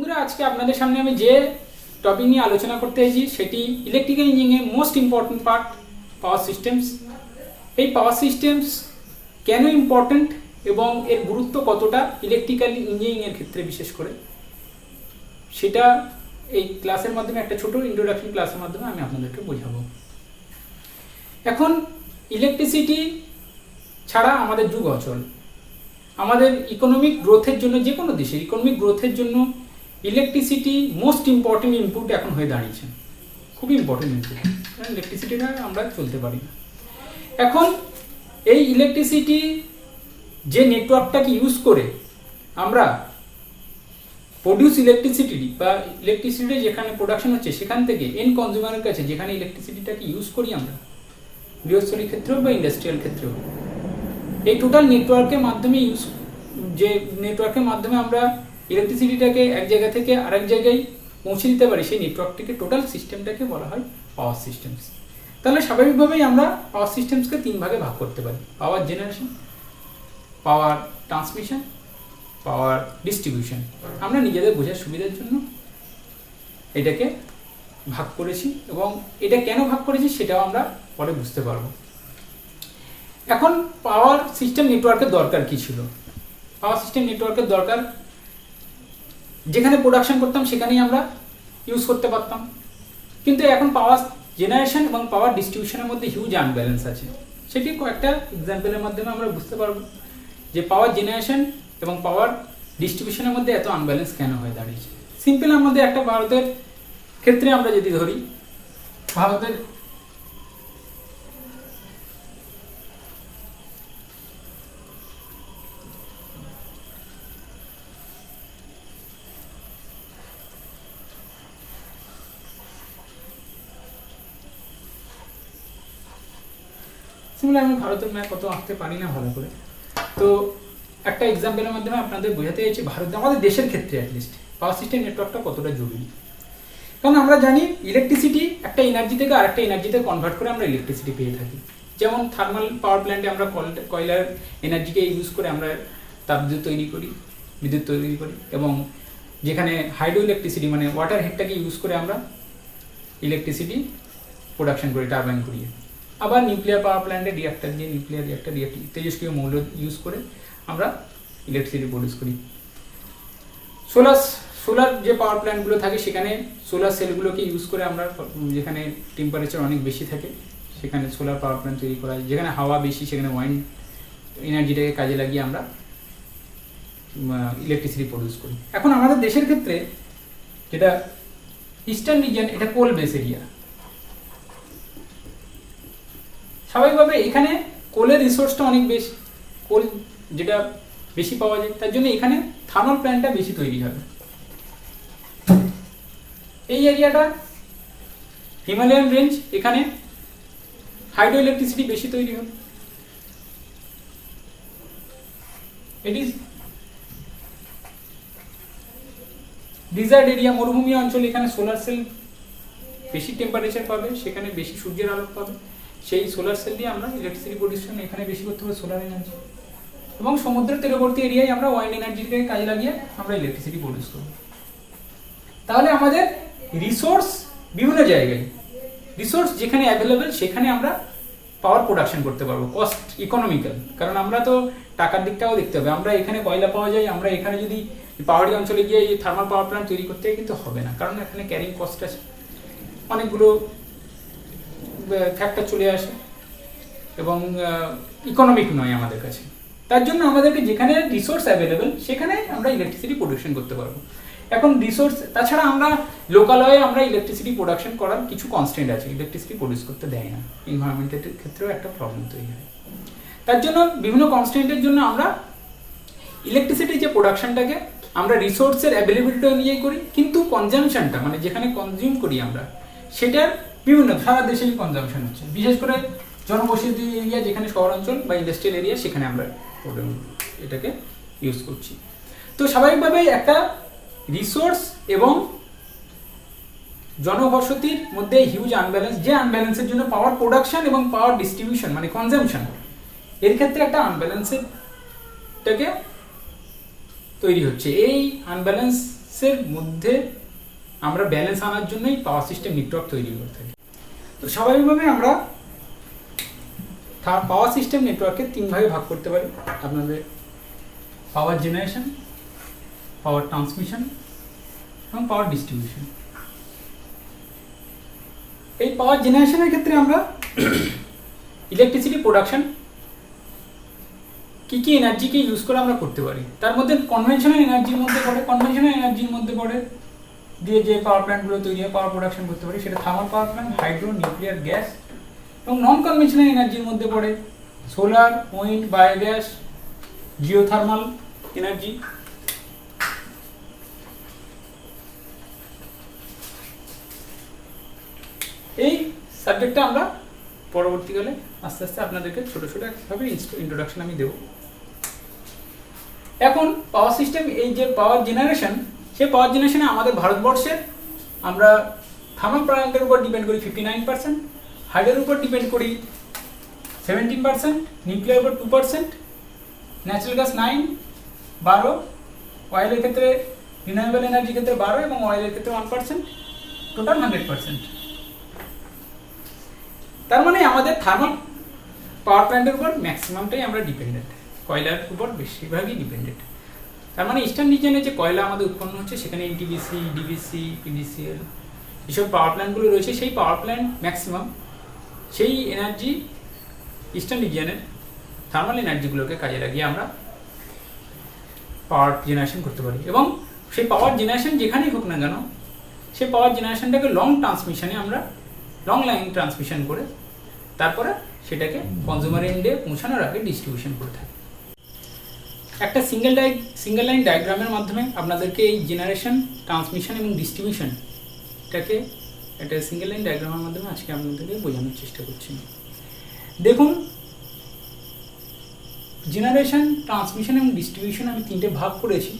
বন্ধুরা, আজকে আপনাদের সামনে আমি যে টপিক নিয়ে আলোচনা করতে এসেছি সেটি electrical engineering most important part power systems. এই পাওয়ার সিস্টেমস কেন ইম্পর্টেন্ট এবং এর গুরুত্ব কতটা ইলেকট্রিক্যাল ইঞ্জিনিয়ারিংয়ের ক্ষেত্রে বিশেষ করে, সেটা এই ক্লাসের মাধ্যমে, একটা ছোট ইন্ট্রোডাকশন ক্লাসের মাধ্যমে আমি আপনাদেরকে বোঝাবো। এখন ইলেকট্রিসিটি ছাড়া আমাদের যুগ অচল। আমাদের ইকোনমিক গ্রোথের জন্য, যে কোনো দেশের ইকোনমিক গ্রোথের জন্য ইলেকট্রিসিটি মোস্ট ইম্পর্টেন্ট ইনপুট এখন হয়ে দাঁড়িয়েছে, খুবই ইম্পর্টেন্ট ইনপুট, কারণ ইলেকট্রিসিটিটা আমরা চলতে পারি না। এখন এই ইলেকট্রিসিটি যে নেটওয়ার্কটাকে ইউজ করে আমরা প্রডিউস ইলেকট্রিসিটি বা ইলেকট্রিসিটি যেখানে প্রোডাকশন হচ্ছে সেখান থেকে এন্ড কনজিউমারের কাছে যেখানে ইলেকট্রিসিটিটাকে ইউজ করি আমরা, গৃহস্থলী ক্ষেত্রেও বা ইন্ডাস্ট্রিয়াল ক্ষেত্রেও, এই টোটাল নেটওয়ার্কের মাধ্যমে নেটওয়ার্কের মাধ্যমে আমরা ইলেকট্রিসিটিটাকে এক জায়গা থেকে আরেক জায়গায় পৌঁছে দিতে পারি, সেই নেটওয়ার্কটিকে, টোটাল সিস্টেমটাকে বলা হয় পাওয়ার সিস্টেমস। তাহলে স্বাভাবিকভাবেই আমরা পাওয়ার সিস্টেমসকে তিন ভাগে ভাগ করতে পারি: পাওয়ার generation, power transmission, power distribution. আমরা নিজেদের বোঝার সুবিধার জন্য এটাকে ভাগ করেছি, এবং এটা কেন ভাগ করেছি সেটাও আমরা পরে বুঝতে পারবো। এখন পাওয়ার সিস্টেম নেটওয়ার্কের দরকার কি ছিল? পাওয়ার সিস্টেম নেটওয়ার্কের দরকার, যেখানে প্রোডাকশন করতাম সেখানেই আমরা ইউজ করতে পারতাম, কিন্তু এখন পাওয়ার জেনারেশন এবং পাওয়ার ডিস্ট্রিবিউশনের মধ্যে হিউজ আনব্যালেন্স আছে। সেটি কয়েকটা এক্সাম্পলের মাধ্যমে আমরা বুঝতে পারবো যে পাওয়ার জেনারেশন এবং পাওয়ার ডিস্ট্রিবিউশনের মধ্যে এত আনব্যালেন্স কেন হয়ে দাঁড়িয়েছে। সিম্পল আমাদের একটা ভারতের ক্ষেত্রে আমরা যদি ধরি, ভারতের আমি ভারতের ম্যাপ কত আঁকতে পারি না ভালো করে, তো একটা এক্সাম্পলের মাধ্যমে আপনাদের বোঝাতে চাইছি ভারতে, আমাদের দেশের ক্ষেত্রে অ্যাটলিস্ট পাওয়ার সিস্টেম নেটওয়ার্কটা কতটা জরুরি। কারণ আমরা জানি ইলেকট্রিসিটি একটা এনার্জি থেকে আরেকটা এনার্জিতে কনভার্ট করে আমরা ইলেকট্রিসিটি পেয়ে থাকি। যেমন থার্মাল পাওয়ার প্ল্যান্টে আমরা কয়লার এনার্জিকে ইউজ করে আমরা বিদ্যুৎ তৈরি করি, এবং যেখানে হাইড্রো ইলেকট্রিসিটি মানে ওয়াটার হেডটাকে ইউজ করে আমরা ইলেকট্রিসিটি প্রোডাকশন করি টারবাইন করিয়ে। আবার নিউক্লিয়ার পাওয়ার প্ল্যান্টে রিঅ্যাক্টর দিয়ে নিউক্লিয়ার তেজস্ক্রিয় মৌল ইউজ করে আমরা ইলেকট্রিসিটি প্রডিউস করি। সোলার যে পাওয়ার প্ল্যান্টগুলো থাকে সেখানে সোলার সেলগুলোকে ইউজ করে আমরা, যেখানে টেম্পারেচার অনেক বেশি থাকে সেখানে সোলার পাওয়ার প্ল্যান্ট তৈরি করা হয়, যেখানে হাওয়া বেশি সেখানে ওয়াইন্ড এনার্জিটাকে কাজে লাগিয়ে আমরা ইলেকট্রিসিটি প্রডিউস করি। এখন আমাদের দেশের ক্ষেত্রে যেটা ইস্টার্ন রিজিয়ন, এটা কোল বেস এরিয়া। স্বাভাবিকভাবে এখানে কোলের রিসোর্সটা অনেক বেশি, কোল যেটা বেশি পাওয়া যায়, তার জন্য এখানে থার্মাল প্ল্যান্টটা বেশি তৈরি হবে। এই এরিয়াটা হিমালয়ান রেঞ্জ, এখানে হাইড্রো ইলেকট্রিসিটি বেশি তৈরি হবে। এটি ডিজার্ট এরিয়া, মরুভূমি অঞ্চল, এখানে সোলার সেল বেশি টেম্পারেচার পাবে, সেখানে বেশি সূর্যের আলো পাবে, সেই সোলার সেল দিয়ে আমরা ইলেকট্রিসিটি প্রোডিউশন এখানে বেশি করতে হবে, সোলার এনার্জি। এবং সমুদ্রের তীরবর্তী এরিয়ায় আমরা ওয়াইন্ড এনার্জিকে কাজে লাগিয়ে আমরা ইলেকট্রিসিটি প্রডিউস করব। তাহলে আমাদের রিসোর্স বিভিন্ন জায়গায়, রিসোর্স যেখানে অ্যাভেলেবেল সেখানে আমরা পাওয়ার প্রোডাকশন করতে পারবো কস্ট ইকোনমিক্যাল। কারণ আমরা তো টাকার দিকটাও দেখতে হবে। আমরা এখানে কয়লা পাওয়া যায়, আমরা এখানে যদি পাহাড়ি অঞ্চলে গিয়ে এই থার্মাল পাওয়ার প্ল্যান্ট তৈরি করতে কিন্তু হবে না, কারণ এখানে ক্যারিং কস্ট আছে, অনেকগুলো ফ্যাক্টর চলে আসে এবং ইকোনমিক নয় আমাদের কাছে। তার জন্য আমাদেরকে যেখানে রিসোর্স অ্যাভেলেবেল সেখানে আমরা ইলেকট্রিসিটি প্রোডাকশন করতে পারবো। এখন রিসোর্স তাছাড়া আমরা লোকালয়ে আমরা ইলেকট্রিসিটি প্রোডাকশন করার কিছু কনস্ট্যান্ট আছে, ইলেকট্রিসিটি প্রডিউস করতে দেয় না, এনভায়রনমেন্টের ক্ষেত্রেও একটা প্রবলেম তৈরি হয়। তার জন্য বিভিন্ন কনস্ট্যান্টের জন্য আমরা ইলেকট্রিসিটির যে প্রোডাকশনটাকে আমরা রিসোর্সের অ্যাভেলেবিলিটি অনুযায়ী করি, কিন্তু কনজামশনটা মানে যেখানে কনজিউম করি আমরা সেটার বিভিন্ন সারা দেশেই কনজামশন হচ্ছে, বিশেষ করে জনবসতি এরিয়া যেখানে শহরাঞ্চল বা ইন্ডাস্ট্রিয়াল এরিয়া সেখানে আমরা এটাকে ইউজ করছি। তো স্বাভাবিকভাবেই একটা রিসোর্স এবং জনবসতির মধ্যে হিউজ আনব্যালেন্স, যে আনব্যালেন্সের জন্য পাওয়ার প্রোডাকশন এবং পাওয়ার ডিস্ট্রিবিউশন মানে কনজামশন, এর ক্ষেত্রে একটা আনব্যালেন্সেরটাকে তৈরি হচ্ছে। এই আনব্যালেন্স ডিভাইসের মধ্যে আমরা ব্যালেন্স আনার জন্যই পাওয়ার সিস্টেম নেটওয়ার্ক তৈরি করে থাকি। তো স্বাভাবিকভাবে আমরা পাওয়ার সিস্টেম নেটওয়ার্ককে 3 ভাগে ভাগ করতে পারি। আপনাদের পাওয়ার জেনারেশন, পাওয়ার ট্রান্সমিশন এবং পাওয়ার ডিস্ট্রিবিউশন। এই পাওয়ার জেনারেশনের ক্ষেত্রে আমরা ইলেকট্রিসিটি প্রোডাকশন কী কী এনার্জিকে ইউজ করে আমরা করতে পারি, তার মধ্যে কনভেনশনাল এনার্জির মধ্যে পড়ে দিয়ে যে পাওয়ার প্ল্যান্টগুলো তৈরি হয়, পাওয়ার প্রোডাকশন করতে পারি, সেটা thermal power plant, hydro, nuclear, gas. এবং নন কনভেনশনাল এনার্জির মধ্যে পড়ে solar, wind, biogas, geothermal energy. এই সাবজেক্টটা আমরা পরবর্তীকালে আস্তে আস্তে আপনাদেরকে ছোট ছোট একভাবে ইন্ট্রোডাকশন আমি দেব। এখন পাওয়ার সিস্টেম, এই যে পাওয়ার জেনারেশন, সেই পাওয়ার জেনারেশনে আমাদের ভারতবর্ষে আমরা থার্মাল প্ল্যান্টের উপর ডিপেন্ড করি 59%, হাইড্রোর উপর ডিপেন্ড করি 17%, নিউক্লিয়ার উপর 2%, ন্যাচারাল গ্যাস 12, অয়েলের ক্ষেত্রে রিনিউয়েবল এনার্জির ক্ষেত্রে 12 এবং অয়েলের ক্ষেত্রে 1%, টোটাল 100%। তার মানে আমাদের থার্মাল পাওয়ার প্ল্যান্টের উপর ম্যাক্সিমামটাই আমরা ডিপেন্ডেন্ট, কয়লার উপর বেশিরভাগই ডিপেন্ডেন্ট। তার মানে ইস্টার্ন রিজিয়নে যে কয়লা আমাদের উৎপন্ন হচ্ছে, সেখানে এনটিপিসি, ডিভিসি, পিডিসিএল যেসব পাওয়ার প্ল্যান্টগুলো রয়েছে, সেই পাওয়ার প্ল্যান্ট ম্যাক্সিমাম সেই এনার্জি ইস্টার্ন রিজিয়নের থার্মাল এনার্জিগুলোকে কাজে লাগিয়ে আমরা পাওয়ার জেনারেশন করতে পারি। এবং সেই পাওয়ার জেনারেশন যেখানেই হোক না কেন, সেই পাওয়ার জেনারেশনটাকে লং ট্রান্সমিশনে আমরা লং লাইন ট্রান্সমিশন করে তারপরে সেটাকে কনজিউমার এন্ডে পৌঁছানোর আগে ডিস্ট্রিবিউশন করে থাকি। একটা সিঙ্গেল লাইন ডায়াগ্রামের মাধ্যমে আপনাদেরকে এই জেনারেশন, ট্রান্সমিশন এবং ডিস্ট্রিবিউশনটাকে একটা সিঙ্গেল লাইন ডায়াগ্রামের মাধ্যমে আজকে আপনাদেরকে বোঝানোর চেষ্টা করছি। দেখুন, জেনারেশন, ট্রান্সমিশন এবং ডিস্ট্রিবিউশন আমি 3টে ভাগ করেছি।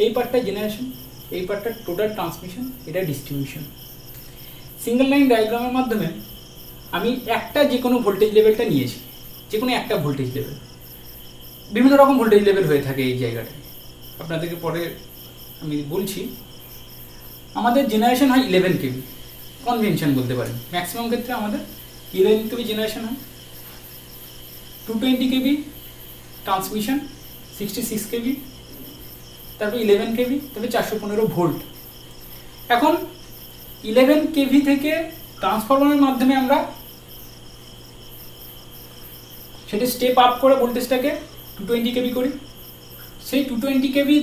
এই পার্টটা জেনারেশন, এই পার্টটা টোটাল ট্রান্সমিশন, এটা ডিস্ট্রিবিউশন। সিঙ্গেল লাইন ডায়াগ্রামের মাধ্যমে আমি একটা যে কোনো ভোল্টেজ লেভেলটা নিয়েছি, যে কোনো একটা ভোল্টেজ লেভেল, বিভিন্ন রকম ভোল্টেজ লেভেল হয়ে থাকে এই জায়গাটায়, আপনাদেরকে পরে আমি বলছি। আমাদের জেনারেশন হয় 11 কেভি, কনভেনশন বলতে পারেন। ম্যাক্সিমাম ক্ষেত্রে আমাদের 11 কেভি জেনারেশন হয়, 220 কেভি ট্রান্সমিশন, 66 কেভি, তারপর 11 কেভি, তবে 415 ভোল্ট। এখন 11 কেভি থেকে ট্রান্সফরমারের মাধ্যমে আমরা সেটা স্টেপ আপ করে ভোল্টেজটাকে 220 কেভি করি। সেই 220 কেভি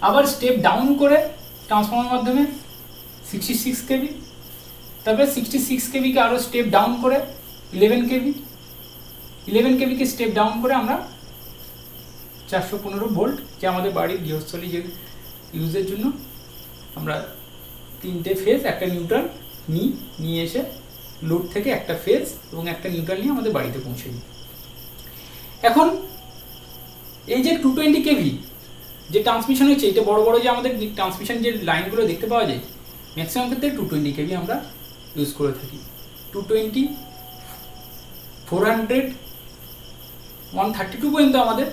আবার স্টেপ ডাউন করে ট্রান্সফরমারের মাধ্যমে 66 কেভি, তারপরে 66 কেভিকে আরও স্টেপ ডাউন করে 11 কেভি, 11 কেভিকে স্টেপ ডাউন করে আমরা 415 ভোল্ট, যে আমাদের বাড়ির গৃহস্থলী যে ইউজের জন্য আমরা 3টে ফেজ, একটা নিউট্রাল নিয়ে এসে লোড থেকে একটা ফেজ এবং একটা নিউট্রাল নিয়ে আমাদের বাড়িতে পৌঁছে দিই। এখন এই যে 220 কেভি যে ট্রান্সমিশন হচ্ছে, এটা বড় বড় যে আমাদের ট্রান্সমিশন যে লাইনগুলো দেখতে পাওয়া যায়, ম্যাক্সিমাম ক্ষেত্রে 220 কেভি আমরা ইউজ করে থাকি। 220, 400, 132 পর্যন্ত আমাদের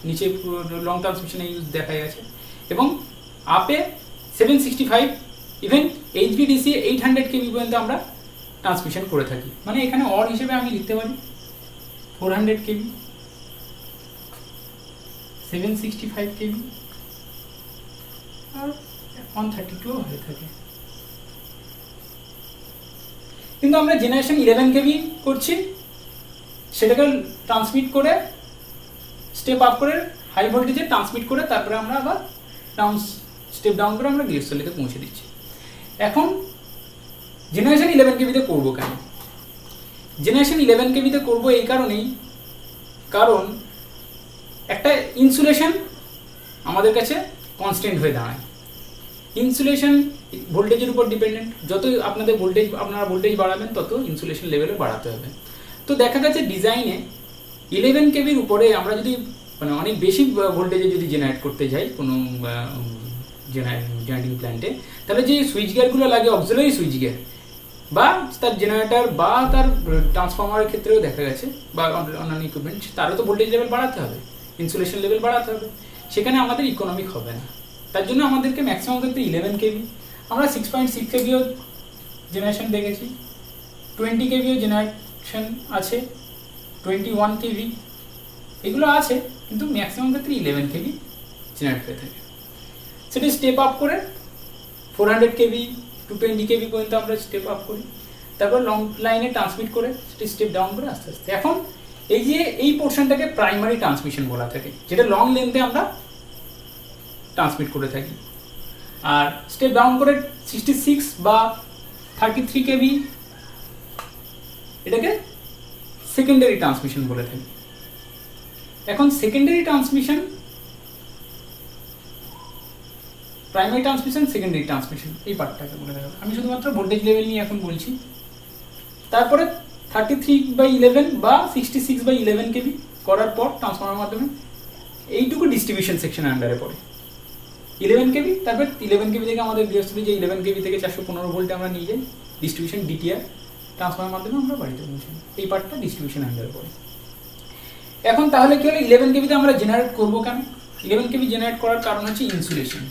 নিচে লং ট্রান্সমিশনে ইউজ দেখা গেছে, এবং আপে 765, ইভেন এইচভিডিসি 800 কেভি পর্যন্ত আমরা ট্রান্সমিশন করে থাকি। মানে এখানে অর হিসেবে আমি লিখতে পারি 400 কেভি, 765 কেভি আর 132 হয়ে থাকে। কিন্তু আমরা জেনারেশন 11 কেভি করছি, সেটাকে ট্রান্সমিট করে স্টেপ আপ করে হাই ভোল্টেজে ট্রান্সমিট করে তারপরে আমরা আবার স্টেপ ডাউন করে আমরা গৃহস্থলীতে পৌঁছে দিচ্ছি। এখন জেনারেশন 11 কেভিতে করবো কেন? জেনারেশন 11 কেভিতে করবো এই কারণেই, কারণ একটা ইনসুলেশন আমাদের কাছে কনস্ট্যান্ট হয়ে দাঁড়ায়। ইনসুলেশন ভোল্টেজের উপর ডিপেন্ডেন্ট, যত আপনারা ভোল্টেজ বাড়াবেন তত ইনসুলেশন লেভেলও বাড়াতে হবে। তো দেখা গেছে ডিজাইনে 11 কেভির উপরে আমরা যদি মানে অনেক বেশি ভোল্টেজে যদি জেনারেট করতে যাই কোনো জেনারেটিং প্ল্যান্টে, তাহলে যে সুইচ গিয়ারগুলো লাগে, অক্সিলারি সুইচ গিয়ার বা তার জেনারেটর বা তার ট্রান্সফরমারের ক্ষেত্রেও দেখা গেছে, বা অন্যান্য ইকুইপমেন্ট, তারও তো ভোল্টেজ লেভেল বাড়াতে হবে, ইনসুলেশন লেভেল বাড়াতে হবে। সেখানে আমাদের ইকোনমিক হবে না। তার জন্য আমাদেরকে ম্যাক্সিমাম ক্ষেত্রে 11 কেভি, আমরা 6.6 কেভিও জেনারেশন দেখেছি, 20 কেভিও জেনারেশন আছে, 21 কেভি এগুলো আছে, কিন্তু ম্যাক্সিমাম ক্ষেত্রে 11 কেভি জেনারেট হয়ে থাকে। সেটা স্টেপ আপ করে 400 কেভি টু 20 কেভি পর্যন্ত আমরা স্টেপ আপ করি, তারপর লং লাইনে ট্রান্সমিট করে সেটা স্টেপ ডাউন করে আস্তে আস্তে। এখন এই যে এই পোর্শনটাকে প্রাইমারি ট্রান্সমিশন বলা থাকে, যেটা লং লেন্থে আমরা ট্রান্সমিট করে থাকি। আর স্টেপ ডাউন করে 66 বা 33 কেভি এটাকে সেকেন্ডারি ট্রান্সমিশন বলে থাকি। এখন secondary transmission, primary transmission, secondary transmission, এই পার্টটাকে বলে থাকি। আমি শুধুমাত্র ভোল্টেজ লেভেল নিয়ে এখন বলছি। তারপরে 33/11 বা 66/11 কেভি করার পর ট্রান্সফর্মারের মাধ্যমে এইটুকু ডিস্ট্রিবিউশন সেকশনের আন্ডারে পড়ে 11 কেভি। তারপর 11 কেভি থেকে আমাদের গৃহস্থলী যে 11 কেভি থেকে 415 ভোল্টে আমরা নিয়ে যাই ডিস্ট্রিবিউশন ডিটিআর ট্রান্সফর্মারের মাধ্যমে আমরা বাড়িতে পৌঁছাই। এই পার্টটা ডিস্ট্রিবিউশন আন্ডারে পড়ে। এখন তাহলে কি হলো, 11 কেভিতে আমরা জেনারেট করবো কেন? 11 কেভি জেনারেট করার কারণ হচ্ছে ইনসুলেশন,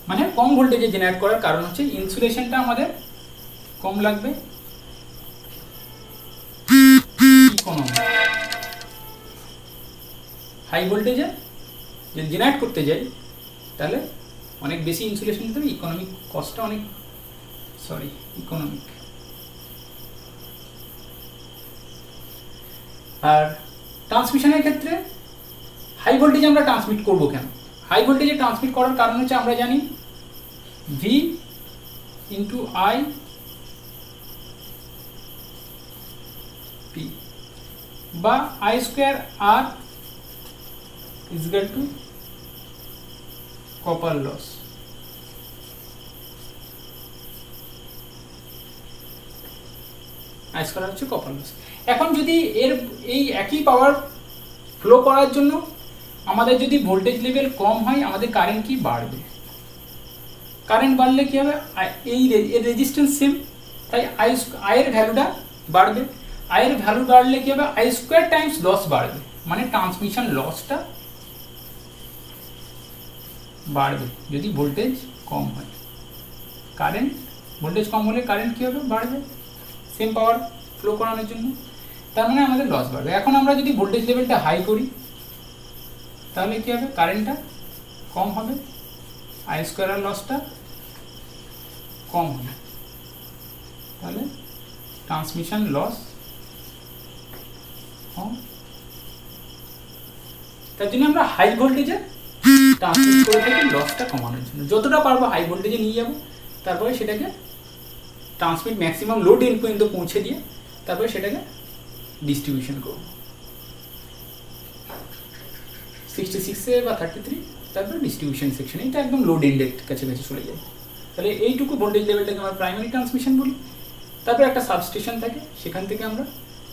মানে কম ভোল্টেজে জেনারেট করার কারণ হচ্ছে ইনসুলেশনটা আমাদের কম লাগবে। হাই ভোল্টেজে যদি জেনারেট করতে যাই তাহলে অনেক বেশি ইনসুলেশন দিতে হবে, ইকোনমিক কস্টটা অনেক ইকোনমিক। আর ট্রান্সমিশনের ক্ষেত্রে হাই ভোল্টেজে আমরা ট্রান্সমিট করবো কেন? হাই ভোল্টেজে ট্রান্সমিট করার কারণ হচ্ছে আমরা জানি V ইন্টু I P বা I square R is equal to copper loss। I square হচ্ছে কপার লস। এখন যদি এই একই পাওয়ার ফ্লো করার জন্য আমাদের যদি ভোল্টেজ লেভেল কম হয়, আমাদের কারেন্ট কি বাড়বে। কারেন্ট বাড়লে কি হবে, এর রেজিস্ট্যান্স সেম, তাই আই এর ভ্যালুটা বাড়বে। আই এর ভ্যালু বাড়লে কি হবে, I স্কোয়ার টাইমস লস বাড়বে, মানে ট্রান্সমিশন লসটা বাড়বে যদি ভোল্টেজ কম হয়। কারেন্ট ভোল্টেজ কম হলে কারেন্ট কি হবে, বাড়বে সেম পাওয়ার ফ্লো করানোর জন্য, তার মানে আমাদের লস বাড়বে। এখন আমরা যদি ভোল্টেজ লেভেলটা হাই করি তাহলে কি হবে, কারেন্টটা কম হবে, I স্কোয়ার আর লসটা কম হবে, তাহলে ট্রান্সমিশন লস কম। তার জন্য আমরা হাই ভোল্টেজে ট্রান্সমিট করে থাকি লসটা কমানোর জন্য। যতটা পারবো হাই ভোল্টেজে নিয়ে যাবো, তারপরে সেটাকে ট্রান্সমিট ম্যাক্সিমাম লোড এন্ড পর্যন্ত পৌঁছে দিয়ে তারপরে সেটাকে ডিস্ট্রিবিউশন করবো 66 বা 33, তারপরে ডিস্ট্রিবিউশন সেকশন, এটা একদম লোড এন্ডের কাছাকাছি চলে যায়। তাহলে এইটুকু ভোল্টেজ লেভেলটাকে আমরা প্রাইমারি ট্রান্সমিশন বলি। তারপরে একটা সাবস্টেশন থাকে, সেখান থেকে আমরা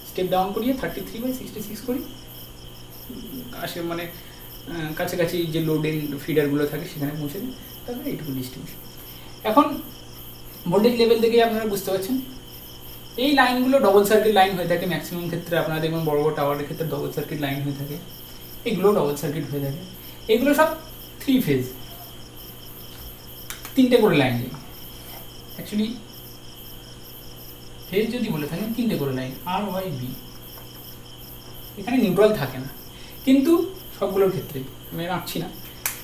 স্টেপ ডাউন করিয়ে 33/66 করি, মানে কাছাকাছি যে লোড এন্ড ফিডারগুলো থাকে সেখানে পৌঁছে দিই, তারপরে এইটুকু ডিস্ট্রিবিউশন। এখন ভোল্টেজ লেভেল থেকে আপনারা বুঝতে পারছেন এই লাইনগুলো ডবল সার্কিট লাইন হয়ে থাকে ম্যাক্সিমাম ক্ষেত্রে। আপনারা দেখবেন বড় বড় টাওয়ারের ক্ষেত্রে ডবল সার্কিট লাইন হয়ে থাকে, এগুলো ডবল সার্কিট হয়ে থাকে। এগুলো সব 3 ফেজ, 3টে করে লাইন নেই, অ্যাকচুয়ালি ফেজ যদি বলে থাকেন 3টে করে লাইন আর ওয়াই বি, এখানে নিউট্রাল থাকে না কিন্তু সবগুলোর ক্ষেত্রেই, আমি রাখছি না।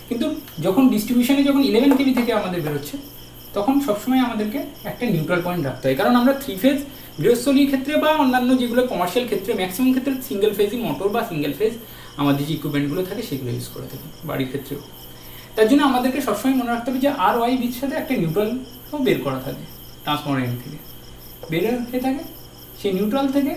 কিন্তু যখন ডিস্ট্রিবিউশনে যখন 11 কেভি থেকে আমাদের বেরোচ্ছে তখন সবসময় আমাদেরকে একটা নিউট্রাল পয়েন্ট রাখতে হয়, কারণ আমরা 3 ফেজ গৃহস্থলীর ক্ষেত্রে বা অন্যান্য যেগুলো কমার্শিয়াল ক্ষেত্রে ম্যাক্সিমাম ক্ষেত্রে সিঙ্গেল ফেজই মোটর বা সিঙ্গেল ফেজ আমাদের যে ইকুইপমেন্টগুলো থাকে সেগুলো ইউজ করে থাকি বাড়ির ক্ষেত্রেও। তার জন্য আমাদেরকে সবসময় মনে রাখতে হবে যে আর ওয়াই বির সাথে একটা নিউট্রালও বের করা থাকে, ট্রান্সফরমার এন্ড থেকে বের হয়ে থাকে। সেই নিউট্রাল থেকে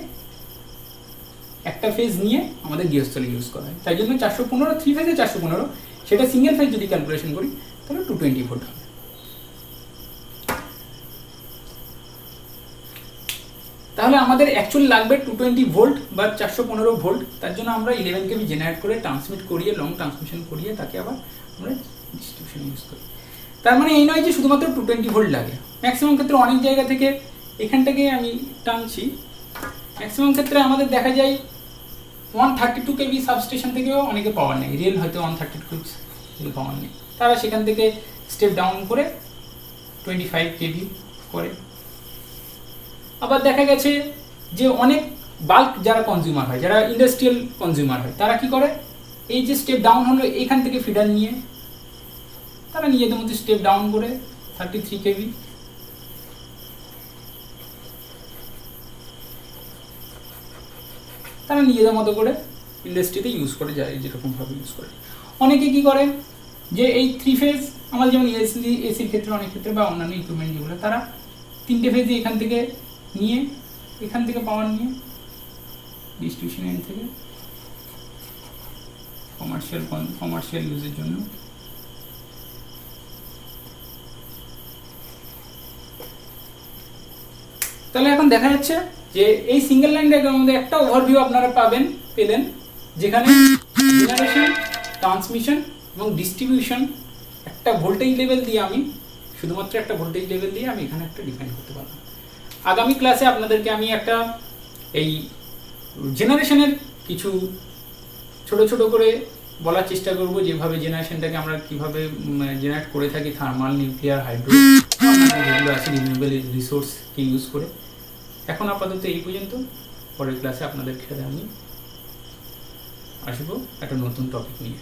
একটা ফেজ নিয়ে আমাদের গৃহস্থলী ইউজ করা হয়। তাই জন্য 415 3 ফেজে 415, সেটা সিঙ্গেল ফেজ যদি ক্যালকুলেশন করি তাহলে 220 ভোল্ট হবে। তাহলে আমাদের অ্যাকচুয়ালি লাগবে 220 ভোল্ট বা 415 ভোল্ট। তার জন্য আমরা 11 কেভি জেনারেট করে ট্রান্সমিট করিয়ে লং ট্রান্সমিশন করিয়ে তাকে আবার আমরা ডিস্ট্রিবিউশন ইউজ করি। তার মানে এই নয় যে শুধুমাত্র 220 ভোল্ট লাগে, ম্যাক্সিমাম ক্ষেত্রে অনেক জায়গা থেকে এখান থেকে আমি টানছি, ম্যাক্সিমাম ক্ষেত্রে আমাদের দেখা যায় 132 কেভি সাবস্টেশন থেকেও অনেকে পাওয়ার নেই, রেল হয়তো 132 কেভি পাওয়ার নেই, তারা সেখান থেকে স্টেপ ডাউন করে 25 কেভি করে। আবার দেখা গেছে যে অনেক বাল্ক যারা কনজিউমার হয়, যারা ইন্ডাস্ট্রিয়াল কনজিউমার হয়, তারা কি করে, এই যে স্টেপ ডাউন হলো এখান থেকে ফিডার নিয়ে তারা নিজেদের মধ্যে স্টেপ ডাউন করে 33 কেভি, তারা নিজেদের মতো করে ইন্ডাস্ট্রিতে ইউজ করে, যায় যেরকমভাবে ইউজ করে। অনেকে কি করে যে এই 3 ফেজ, আমার যেমন এসির ক্ষেত্রে অনেক ক্ষেত্রে বা অন্যান্য ইকুইপমেন্ট যেগুলো, তারা 3টে ফেজে এখান থেকে নিয়ে, এখান থেকে পাওয়ার নিয়ে ডিস্ট্রিবিউশন এন্ড থেকে কমার্শিয়াল ইউজের জন্য তাহলে এখন দেখা যাচ্ছে যে এই সিঙ্গেল লাইন ডায়াগ্রামের মধ্যে একটা ওভারভিউ আপনারা পেলেন, যেখানে জেনারেশন, ট্রান্সমিশন এবং ডিস্ট্রিবিউশন একটা ভোল্টেজ লেভেল দিয়ে আমি শুধুমাত্র একটা ভোল্টেজ লেভেল দিয়ে আমি এখানে একটা ডিফাইন করতে পারলাম। আগামী ক্লাসে আপনাদেরকে আমি একটা এই জেনারেশনের কিছু ছোট ছোট করে বলার চেষ্টা করব, যেভাবে জেনারেশনটাকে আমরা কিভাবে জেনারেট করে থাকি, থার্মাল, নিউক্লিয়ার, হাইড্রো, যেগুলো আছে রিনিউয়েবল রিসোর্সকে ইউজ করে। এখন আপাতত এই পর্যন্ত, পরের ক্লাসে আপনাদের সাথে আমি আসবো একটা নতুন টপিক নিয়ে।